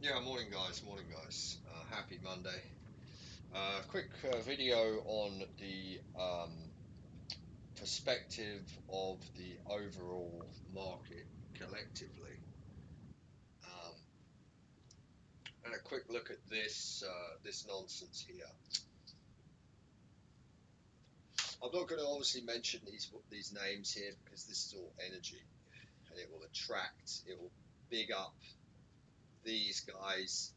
Yeah, morning guys. Happy Monday. Quick video on the perspective of the overall market collectively. Um, and a quick look at this nonsense here. I'm not going to obviously mention these names here because this is all energy, and it will big up these guys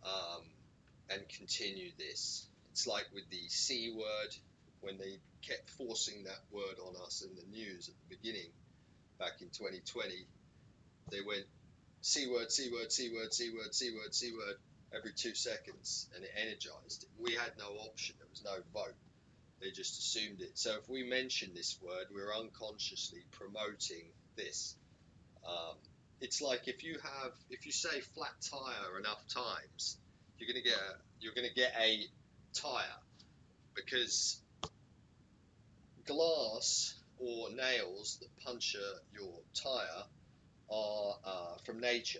um, and continue this. It's like with the C word, when they kept forcing that word on us in the news at the beginning back in 2020, they went C word, C word, C word, C word, C word, C word every 2 seconds, and it energized it. We had no option, there was no vote. They just assumed it. So if we mention this word, we're unconsciously promoting this. Um, it's like if you say flat tire enough times, you're gonna get a tire because glass or nails that puncture your tire are from nature,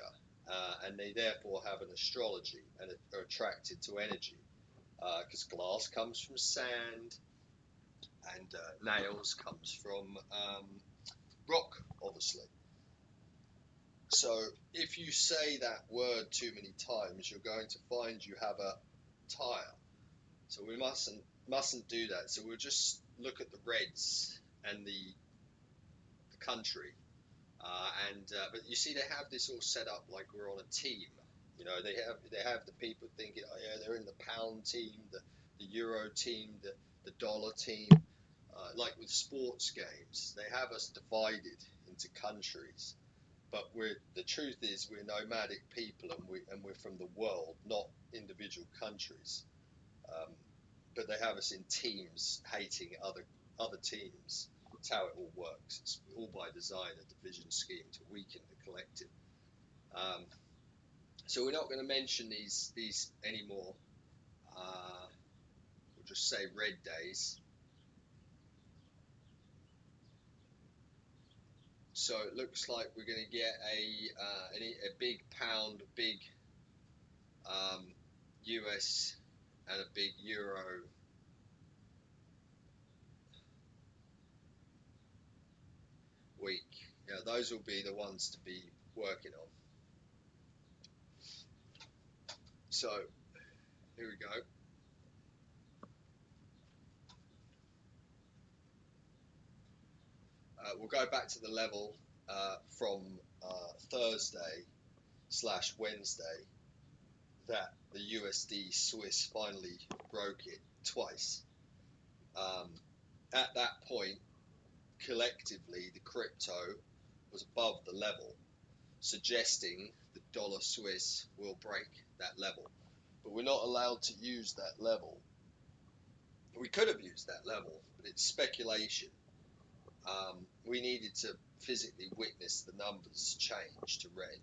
and they therefore have an astrology and are attracted to energy because glass comes from sand and nails comes from rock, obviously. So if you say that word too many times, you're going to find you have a tire. So we mustn't do that. So we'll just look at the reds and the country. But you see, they have this all set up like we're on a team. You know, they have the people thinking, oh yeah, they're in the pound team, the euro team, the dollar team. Like with sports games, they have us divided into countries. But the truth is we're nomadic people, and we're from the world, not individual countries. Um, but they have us in teams hating other teams. It's how it all works. It's all by design, a division scheme to weaken the collective. Um, so we're not going to mention these anymore. We'll just say red days. So it looks like we're going to get a big pound, a big US, and a big euro week. Yeah, those will be the ones to be working on. So here we go. We'll go back to the level from Thursday slash Wednesday that the USD Swiss finally broke it twice. Um, at that point, collectively, the crypto was above the level, suggesting the dollar Swiss will break that level. But we're not allowed to use that level. We could have used that level, but it's speculation. We needed to physically witness the numbers change to red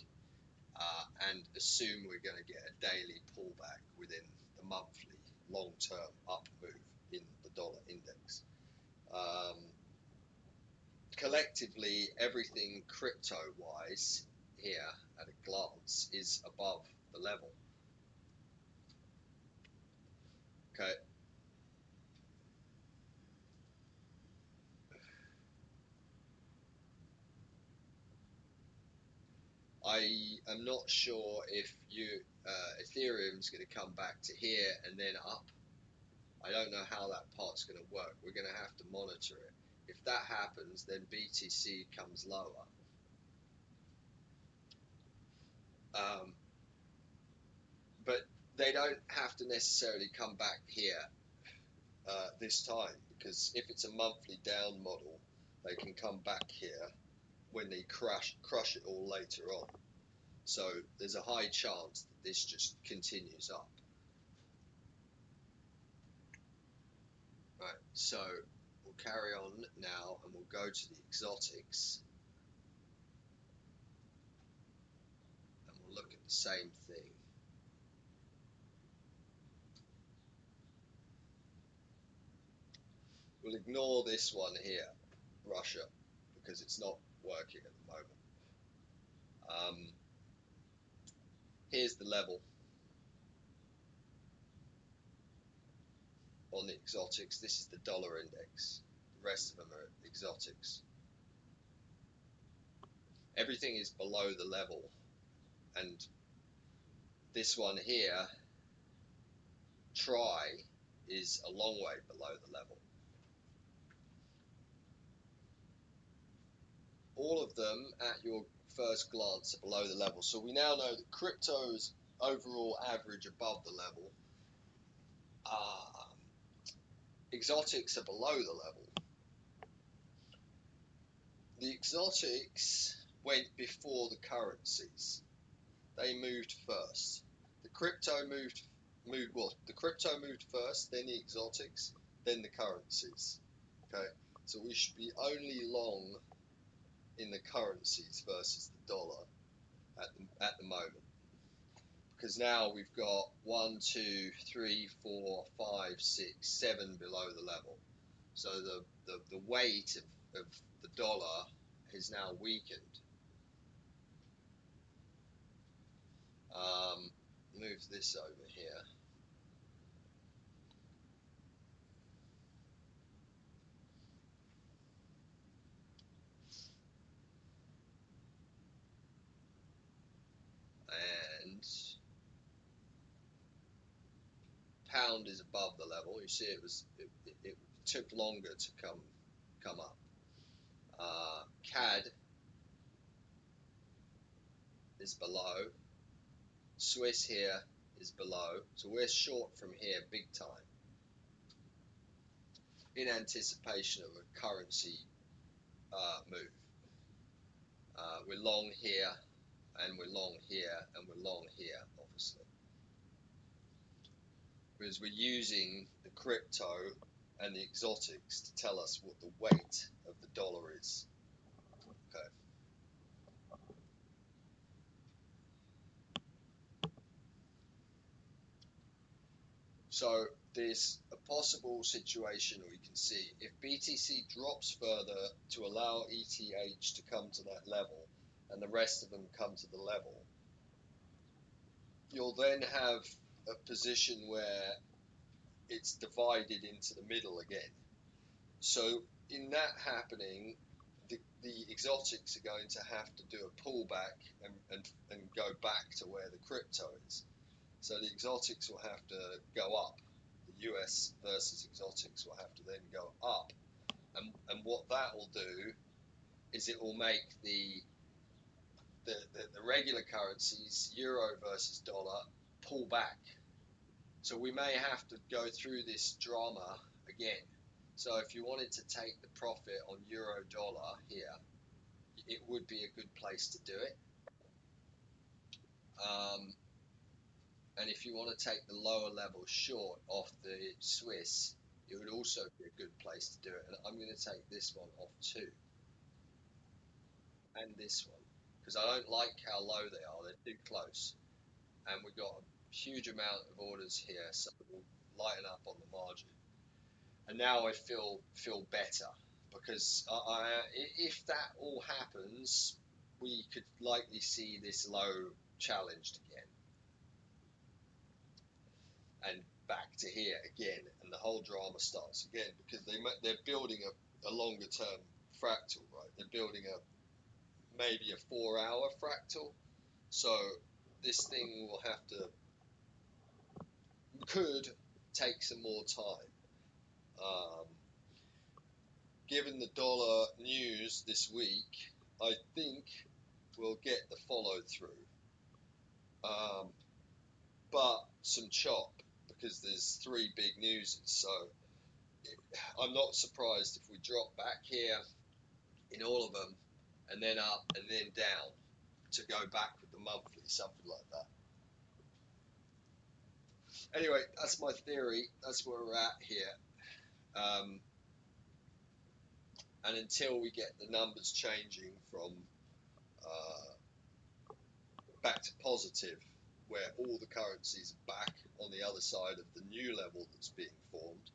and assume we're going to get a daily pullback within the monthly long-term up move in the dollar index. Um, Collectively, everything crypto-wise here at a glance is above the level. Okay, I am not sure if Ethereum's going to come back to here and then up. I don't know how that part's going to work. We're going to have to monitor it. If that happens, then BTC comes lower. Um, but they don't have to necessarily come back here this time, because if it's a monthly down model, they can come back here when they crush it all later on. So there's a high chance that this just continues up. Right, so we'll carry on now and we'll go to the exotics and we'll look at the same thing. We'll ignore this one here, Russia, because it's not working at the moment. Here's the level on the exotics. This is the dollar index. The rest of them are exotics. Everything is below the level, and this one here, try, is a long way below the level. All of them at your first glance are below the level. So we now know that crypto's overall average above the level. Exotics are below the level. The exotics went before the currencies. They moved first. The crypto moved what? The crypto moved first, then the exotics, then the currencies. Okay, so we should be only long in the currencies versus the dollar at the moment, because now we've got 1, 2, 3, 4, 5, 6, 7 below the level. So the weight of the dollar has now weakened. Move this over here. And pound is above the level. You see, it took longer to come up. CAD is below. Swiss here is below. So we're short from here big time, in anticipation of a currency move. We're long here, and we're long here, and we're long here, obviously, because we're using the crypto and the exotics to tell us what the weight of the dollar is. Okay. So there's a possible situation we can see if BTC drops further to allow ETH to come to that level, and the rest of them come to the level. You'll then have a position where it's divided into the middle again. So in that happening, the exotics are going to have to do a pullback and go back to where the crypto is. So the exotics will have to go up. The US versus exotics will have to then go up. And what that will do is it will make the regular currencies, euro versus dollar, pull back. So we may have to go through this drama again. So if you wanted to take the profit on euro dollar here, it would be a good place to do it. And if you want to take the lower level short off the Swiss, it would also be a good place to do it. And I'm going to take this one off too, and this one, because I don't like how low they are. They're too close. And we've got a huge amount of orders here, so we'll lighten up on the margin. And now I feel better, because if that all happens, we could likely see this low challenged again, and back to here again, and the whole drama starts again, because they're building a longer term fractal, right? They're building maybe a 4-hour fractal, so this thing will have to could take some more time. Given the dollar news this week, I think we'll get the follow through, but some chop, because there's 3 big newses. So I'm not surprised if we drop back here in all of them, and then up and then down to go back with the monthly, something like that. Anyway, that's my theory. That's where we're at here. And until we get the numbers changing from back to positive, where all the currencies are back on the other side of the new level that's being formed,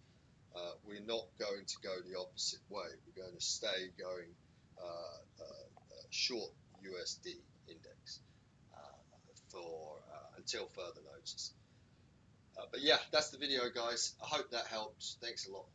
we're not going to go the opposite way. We're going to stay going short USD index for until further notice. But yeah, that's the video, guys. I hope that helps. Thanks a lot.